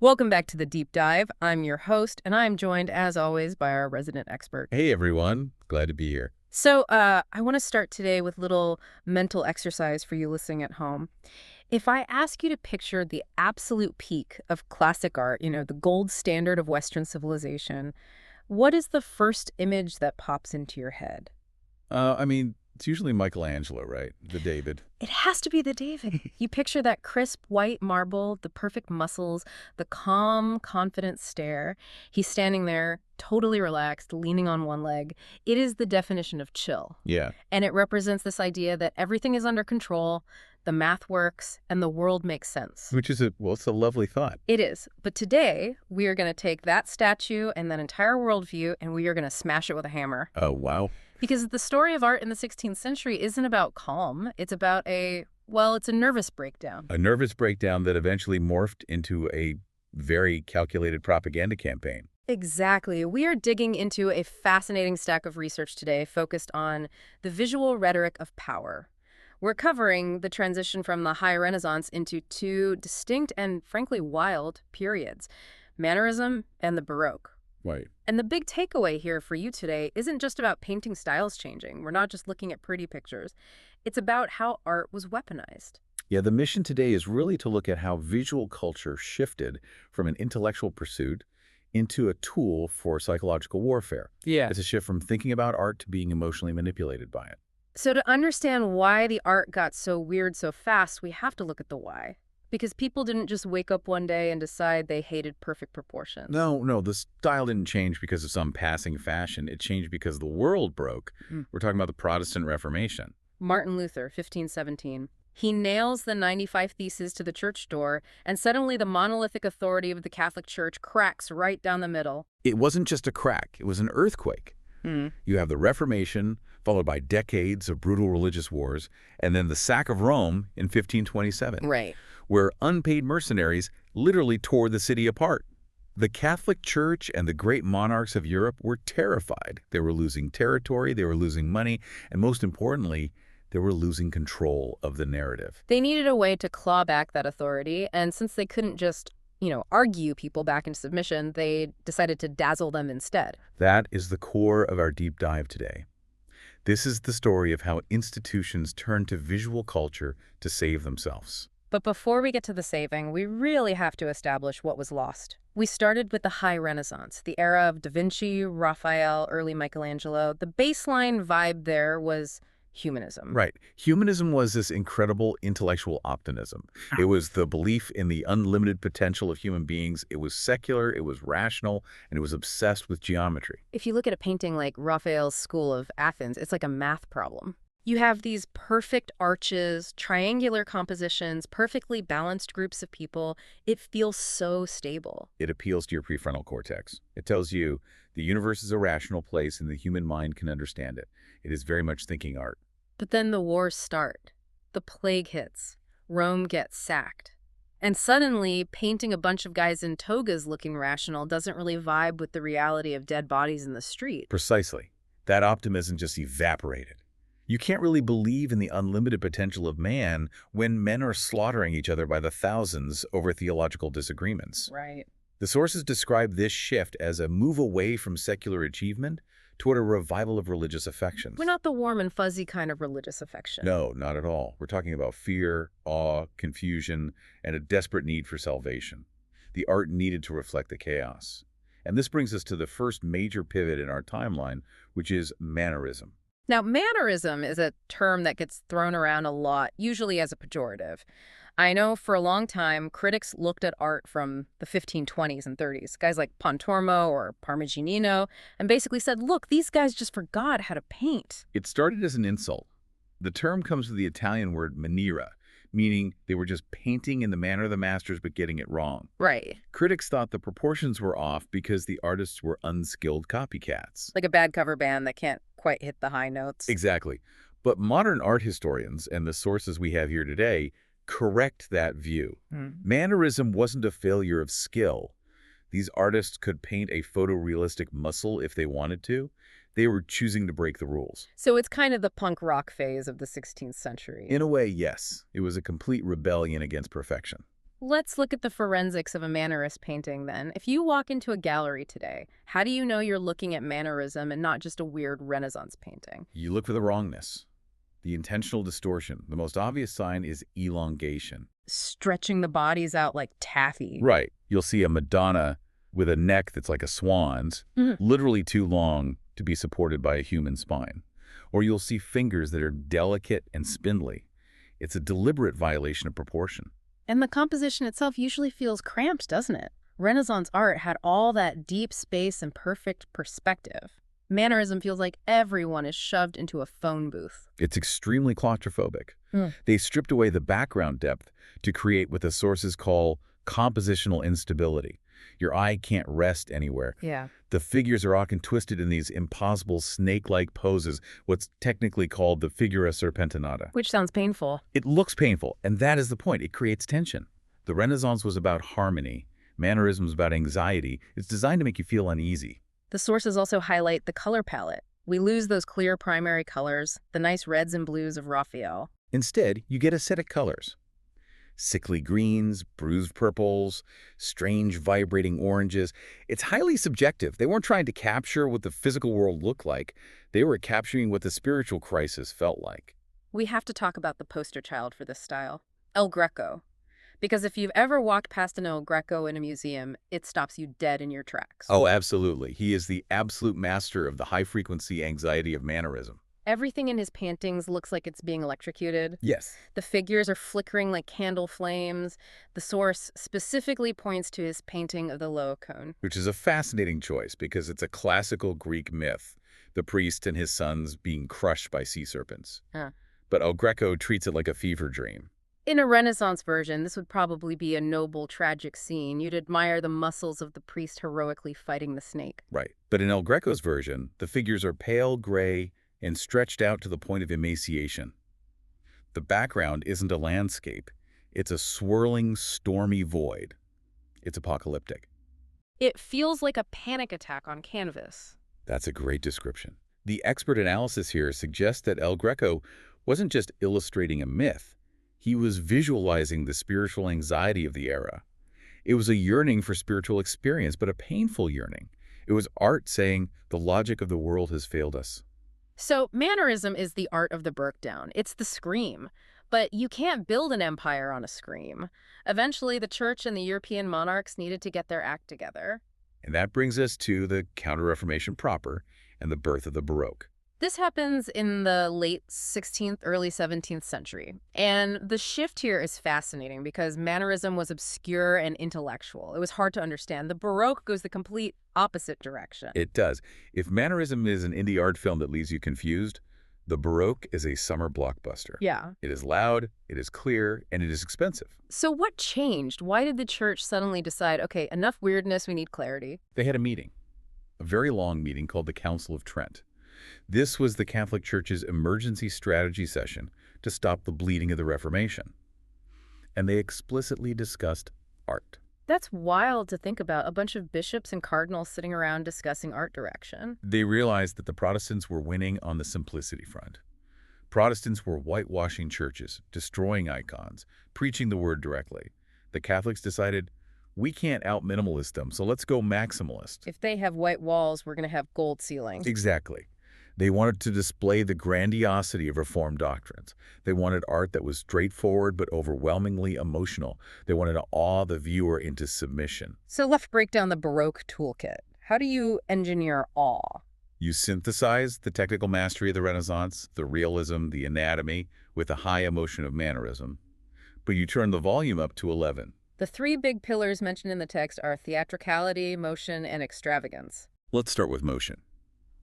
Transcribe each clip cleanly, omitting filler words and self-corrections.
Welcome back to the Deep Dive. I'm your host, and I'm joined, as always, by our resident expert. Hey everyone, glad to be here. I want to start today with a little mental exercise for you listening at home. If I ask you to picture the absolute peak of classic art, the gold standard of Western civilization, what is the first image that pops into your head? It's usually Michelangelo, right? The David. It has to be the David. You picture that crisp white marble, the perfect muscles, the calm, confident stare. He's standing there, totally relaxed, leaning on one leg. It is the definition of chill. Yeah. And it represents this idea that everything is under control, the math works, and the world makes sense. Which is it's a lovely thought. It is. But today, we are going to take that statue and that entire worldview, and we are going to smash it with a hammer. Oh, wow. Because the story of art in the 16th century isn't about calm. It's about it's a nervous breakdown. A nervous breakdown that eventually morphed into a very calculated propaganda campaign. Exactly. We are digging into a fascinating stack of research today focused on the visual rhetoric of power. We're covering the transition from the High Renaissance into two distinct and, frankly, wild periods, Mannerism and the Baroque. Right. And the big takeaway here for you today isn't just about painting styles changing. We're not just looking at pretty pictures. It's about how art was weaponized. Yeah, the mission today is really to look at how visual culture shifted from an intellectual pursuit into a tool for psychological warfare. Yeah. It's a shift from thinking about art to being emotionally manipulated by it. So to understand why the art got so weird so fast, we have to look at the why. Because people didn't just wake up one day and decide they hated perfect proportions. No, the style didn't change because of some passing fashion. It changed because the world broke. We're talking about the Protestant Reformation. Martin Luther, 1517. He nails the 95 Theses to the church door, and suddenly the monolithic authority of the Catholic Church cracks right down the middle. It wasn't just a crack, it was an earthquake. You have the Reformation, followed by decades of brutal religious wars, and then the sack of Rome in 1527. Right. Where unpaid mercenaries literally tore the city apart. The Catholic Church and the great monarchs of Europe were terrified. They were losing territory, they were losing money, and most importantly, they were losing control of the narrative. They needed a way to claw back that authority, and since they couldn't just argue people back into submission, they decided to dazzle them instead. That is the core of our deep dive today. This is the story of how institutions turned to visual culture to save themselves. But before we get to the saving, we really have to establish what was lost. We started with the High Renaissance, the era of Da Vinci, Raphael, early Michelangelo. The baseline vibe there was humanism. Right. Humanism was this incredible intellectual optimism. It was the belief in the unlimited potential of human beings. It was secular, it was rational, and it was obsessed with geometry. If you look at a painting like Raphael's School of Athens, it's like a math problem. You have these perfect arches, triangular compositions, perfectly balanced groups of people. It feels so stable. It appeals to your prefrontal cortex. It tells you the universe is a rational place and the human mind can understand it. It is very much thinking art. But then the wars start. The plague hits. Rome gets sacked. And suddenly, painting a bunch of guys in togas looking rational doesn't really vibe with the reality of dead bodies in the street. Precisely. That optimism just evaporated. You can't really believe in the unlimited potential of man when men are slaughtering each other by the thousands over theological disagreements. Right. The sources describe this shift as a move away from secular achievement toward a revival of religious affections. We're not the warm and fuzzy kind of religious affection. No, not at all. We're talking about fear, awe, confusion, and a desperate need for salvation. The art needed to reflect the chaos. And this brings us to the first major pivot in our timeline, which is Mannerism. Now, Mannerism is a term that gets thrown around a lot, usually as a pejorative. I know for a long time, critics looked at art from the 1520s and 30s, guys like Pontormo or Parmigianino, and basically said, look, these guys just forgot how to paint. It started as an insult. The term comes from the Italian word maniera, meaning they were just painting in the manner of the masters but getting it wrong. Right. Critics thought the proportions were off because the artists were unskilled copycats. Like a bad cover band that can't quite hit the high notes. Exactly. But modern art historians and the sources we have here today correct that view. Mannerism wasn't a failure of skill. These artists could paint a photorealistic muscle if they wanted to. They were choosing to break the rules. So it's kind of the punk rock phase of the 16th century. In a way, yes. It was a complete rebellion against perfection. Let's look at the forensics of a Mannerist painting then. If you walk into a gallery today, how do you know you're looking at Mannerism and not just a weird Renaissance painting? You look for the wrongness, the intentional distortion. The most obvious sign is elongation. Stretching the bodies out like taffy. Right. You'll see a Madonna with a neck that's like a swan's, Mhm. literally too long to be supported by a human spine. Or you'll see fingers that are delicate and spindly. It's a deliberate violation of proportion. And the composition itself usually feels cramped, doesn't it? Renaissance art had all that deep space and perfect perspective. Mannerism feels like everyone is shoved into a phone booth. It's extremely claustrophobic. Mm. They stripped away the background depth to create what the sources call compositional instability. Your eye can't rest anywhere. Yeah. The figures are often twisted in these impossible snake-like poses, what's technically called the figura serpentinata. Which sounds painful. It looks painful, and that is the point. It creates tension. The Renaissance was about harmony. Mannerism was about anxiety. It's designed to make you feel uneasy. The sources also highlight the color palette. We lose those clear primary colors, the nice reds and blues of Raphael. Instead, you get acidic colors. Sickly greens, bruised purples, strange vibrating oranges. It's highly subjective. They weren't trying to capture what the physical world looked like. They were capturing what the spiritual crisis felt like. We have to talk about the poster child for this style, El Greco. Because if you've ever walked past an El Greco in a museum, it stops you dead in your tracks. Oh, absolutely. He is the absolute master of the high-frequency anxiety of Mannerism. Everything in his paintings looks like it's being electrocuted. Yes. The figures are flickering like candle flames. The source specifically points to his painting of the Laocoon. Which is a fascinating choice because it's a classical Greek myth, the priest and his sons being crushed by sea serpents. Huh. But El Greco treats it like a fever dream. In a Renaissance version, this would probably be a noble, tragic scene. You'd admire the muscles of the priest heroically fighting the snake. Right. But in El Greco's version, the figures are pale gray and stretched out to the point of emaciation. The background isn't a landscape. It's a swirling, stormy void. It's apocalyptic. It feels like a panic attack on canvas. That's a great description. The expert analysis here suggests that El Greco wasn't just illustrating a myth. He was visualizing the spiritual anxiety of the era. It was a yearning for spiritual experience, but a painful yearning. It was art saying, the logic of the world has failed us. So Mannerism is the art of the breakdown. It's the scream. But you can't build an empire on a scream. Eventually, the church and the European monarchs needed to get their act together. And that brings us to the Counter-Reformation proper and the birth of the Baroque. This happens in the late 16th, early 17th century. And the shift here is fascinating because Mannerism was obscure and intellectual. It was hard to understand. The Baroque goes the complete opposite direction. It does. If Mannerism is an indie art film that leaves you confused, the Baroque is a summer blockbuster. Yeah. It is loud, it is clear, and it is expensive. So what changed? Why did the church suddenly decide, okay, enough weirdness, we need clarity? They had a meeting, a very long meeting called the Council of Trent. This was the Catholic Church's emergency strategy session to stop the bleeding of the Reformation. And they explicitly discussed art. That's wild to think about, a bunch of bishops and cardinals sitting around discussing art direction. They realized that the Protestants were winning on the simplicity front. Protestants were whitewashing churches, destroying icons, preaching the word directly. The Catholics decided, we can't out-minimalist them, so let's go maximalist. If they have white walls, we're going to have gold ceilings. Exactly. They wanted to display the grandiosity of Reformed doctrines. They wanted art that was straightforward but overwhelmingly emotional. They wanted to awe the viewer into submission. So let's break down the Baroque toolkit. How do you engineer awe? You synthesize the technical mastery of the Renaissance, the realism, the anatomy, with the high emotion of Mannerism. But you turn the volume up to 11. The three big pillars mentioned in the text are theatricality, motion, and extravagance. Let's start with motion.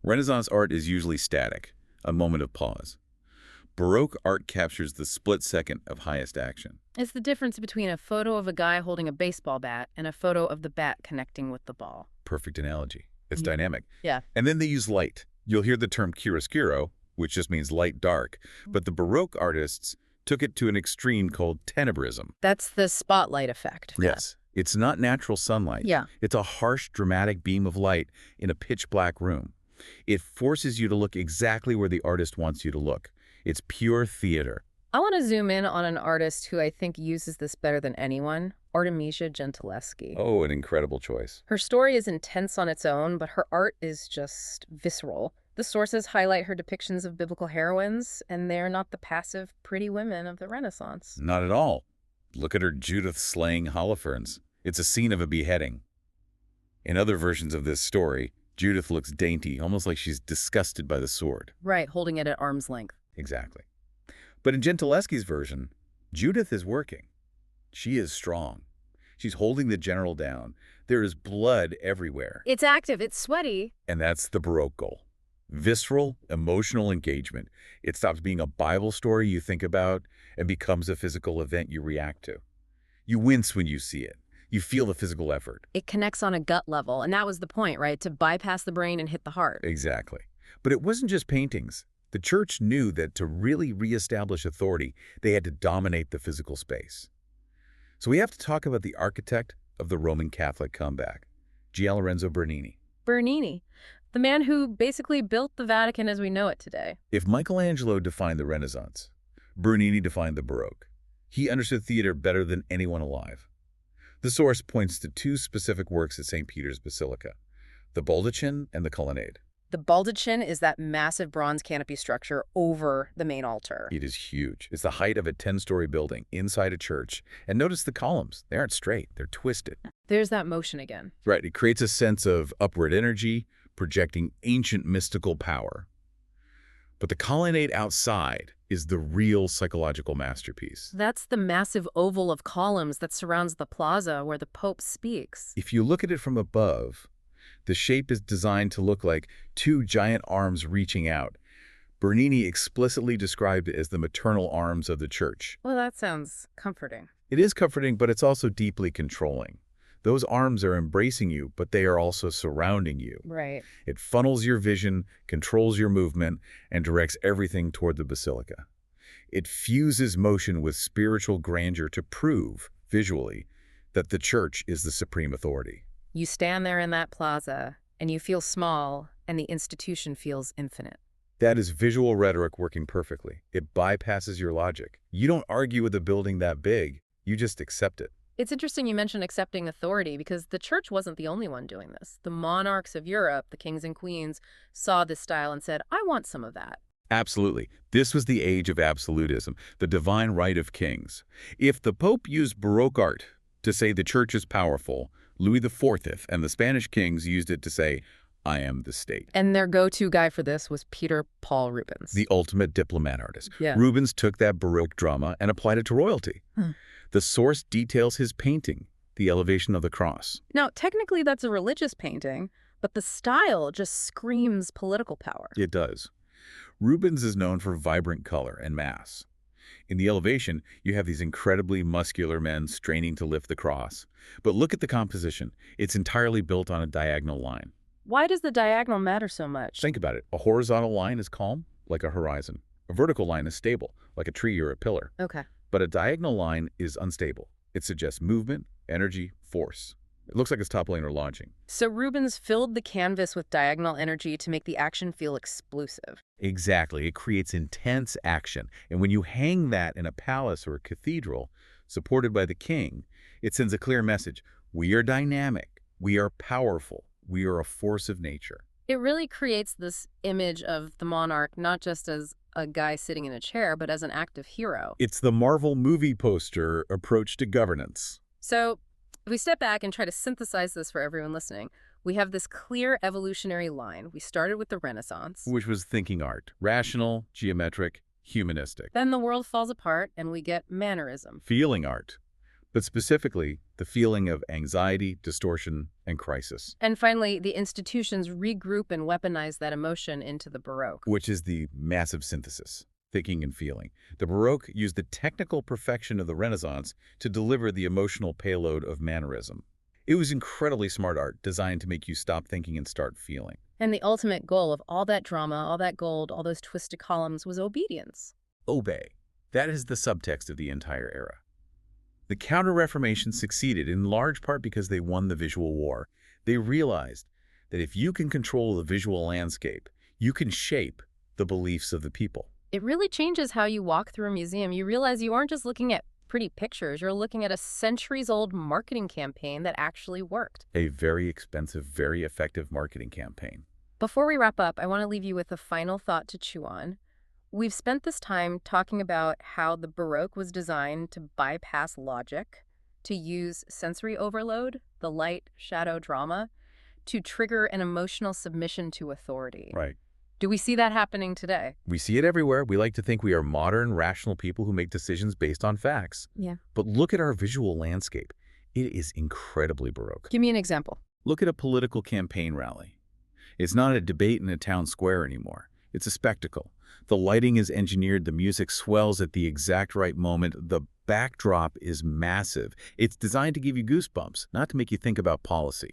Renaissance art is usually static, a moment of pause. Baroque art captures the split second of highest action. It's the difference between a photo of a guy holding a baseball bat and a photo of the bat connecting with the ball. Perfect analogy. It's Yeah. dynamic. Yeah. And then they use light. You'll hear the term chiaroscuro, which just means light dark, but the Baroque artists took it to an extreme called tenebrism. That's the spotlight effect. Yes. It's not natural sunlight. Yeah. It's a harsh, dramatic beam of light in a pitch-black room. It forces you to look exactly where the artist wants you to look. It's pure theater. I want to zoom in on an artist who I think uses this better than anyone, Artemisia Gentileschi. Oh, an incredible choice. Her story is intense on its own, but her art is just visceral. The sources highlight her depictions of biblical heroines, and they're not the passive, pretty women of the Renaissance. Not at all. Look at her Judith slaying Holofernes. It's a scene of a beheading. In other versions of this story, Judith looks dainty, almost like she's disgusted by the sword. Right, holding it at arm's length. Exactly. But in Gentileschi's version, Judith is working. She is strong. She's holding the general down. There is blood everywhere. It's active, it's sweaty. And that's the Baroque goal. Visceral, emotional engagement. It stops being a Bible story you think about and becomes a physical event you react to. You wince when you see it. You feel the physical effort. It connects on a gut level, and that was the point, right? To bypass the brain and hit the heart. Exactly. But it wasn't just paintings. The church knew that to really reestablish authority, they had to dominate the physical space. So we have to talk about the architect of the Roman Catholic comeback, Lorenzo Bernini. Bernini, the man who basically built the Vatican as we know it today. If Michelangelo defined the Renaissance, Bernini defined the Baroque. He understood theater better than anyone alive. The source points to two specific works at St. Peter's Basilica, the Baldachin and the Colonnade. The baldachin is that massive bronze canopy structure over the main altar. It is huge. It's the height of a 10-story building inside a church. And notice the columns. They aren't straight. They're twisted. There's that motion again. Right. It creates a sense of upward energy, projecting ancient mystical power. But the colonnade outside is the real psychological masterpiece. That's the massive oval of columns that surrounds the plaza where the Pope speaks. If you look at it from above, the shape is designed to look like two giant arms reaching out. Bernini explicitly described it as the maternal arms of the church. Well, that sounds comforting. It is comforting, but it's also deeply controlling. Those arms are embracing you, but they are also surrounding you. Right. It funnels your vision, controls your movement, and directs everything toward the basilica. It fuses motion with spiritual grandeur to prove, visually, that the church is the supreme authority. You stand there in that plaza, and you feel small, and the institution feels infinite. That is visual rhetoric working perfectly. It bypasses your logic. You don't argue with a building that big. You just accept it. It's interesting you mentioned accepting authority because the church wasn't the only one doing this. The monarchs of Europe, the kings and queens, saw this style and said, I want some of that. Absolutely. This was the age of absolutism, the divine right of kings. If the Pope used Baroque art to say the church is powerful, Louis XIV and the Spanish kings used it to say, I am the state. And their go-to guy for this was Peter Paul Rubens. The ultimate diplomat artist. Yeah. Rubens took that Baroque drama and applied it to royalty. The source details his painting, the elevation of the cross. Now, technically that's a religious painting, but the style just screams political power. It does. Rubens is known for vibrant color and mass. In the elevation, you have these incredibly muscular men straining to lift the cross. But look at the composition. It's entirely built on a diagonal line. Why does the diagonal matter so much? Think about it. A horizontal line is calm, like a horizon. A vertical line is stable, like a tree or a pillar. Okay. But a diagonal line is unstable. It suggests movement, energy, force. It looks like it's toppling or launching. So Rubens filled the canvas with diagonal energy to make the action feel explosive. Exactly. It creates intense action. And when you hang that in a palace or a cathedral, supported by the king, it sends a clear message. We are dynamic. We are powerful. We are a force of nature. It really creates this image of the monarch not just as a guy sitting in a chair, but as an active hero. It's the Marvel movie poster approach to governance. So if we step back and try to synthesize this for everyone listening, we have this clear evolutionary line. We started with the Renaissance. Which was thinking art. Rational, geometric, humanistic. Then the world falls apart and we get Mannerism. Feeling art. But specifically, the feeling of anxiety, distortion, and crisis. And finally, the institutions regroup and weaponize that emotion into the Baroque. Which is the massive synthesis, thinking and feeling. The Baroque used the technical perfection of the Renaissance to deliver the emotional payload of Mannerism. It was incredibly smart art, designed to make you stop thinking and start feeling. And the ultimate goal of all that drama, all that gold, all those twisted columns was obedience. Obey. That is the subtext of the entire era. The Counter-Reformation succeeded in large part because they won the visual war. They realized that if you can control the visual landscape, you can shape the beliefs of the people. It really changes how you walk through a museum. You realize you aren't just looking at pretty pictures. You're looking at a centuries-old marketing campaign that actually worked. A very expensive, very effective marketing campaign. Before we wrap up, I want to leave you with a final thought to chew on. We've spent this time talking about how the Baroque was designed to bypass logic, to use sensory overload, the light, shadow drama, to trigger an emotional submission to authority. Right. Do we see that happening today? We see it everywhere. We like to think we are modern, rational people who make decisions based on facts. Yeah. But look at our visual landscape. It is incredibly Baroque. Give me an example. Look at a political campaign rally. It's not a debate in a town square anymore. It's a spectacle. The lighting is engineered, the music swells at the exact right moment, the backdrop is massive. It's designed to give you goosebumps, not to make you think about policy.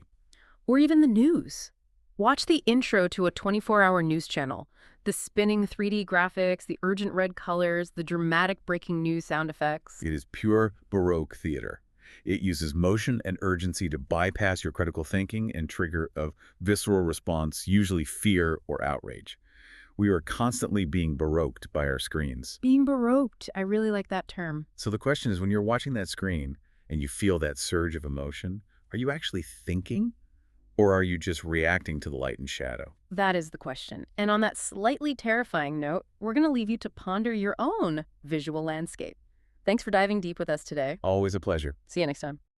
Or even the news. Watch the intro to a 24-hour news channel. The spinning 3D graphics, the urgent red colors, the dramatic breaking news sound effects. It is pure Baroque theater. It uses motion and urgency to bypass your critical thinking and trigger a visceral response, usually fear or outrage. We are constantly being Baroqued by our screens. Being Baroqued. I really like that term. So the question is, when you're watching that screen and you feel that surge of emotion, are you actually thinking? Or are you just reacting to the light and shadow? That is the question. And on that slightly terrifying note, we're going to leave you to ponder your own visual landscape. Thanks for diving deep with us today. Always a pleasure. See you next time.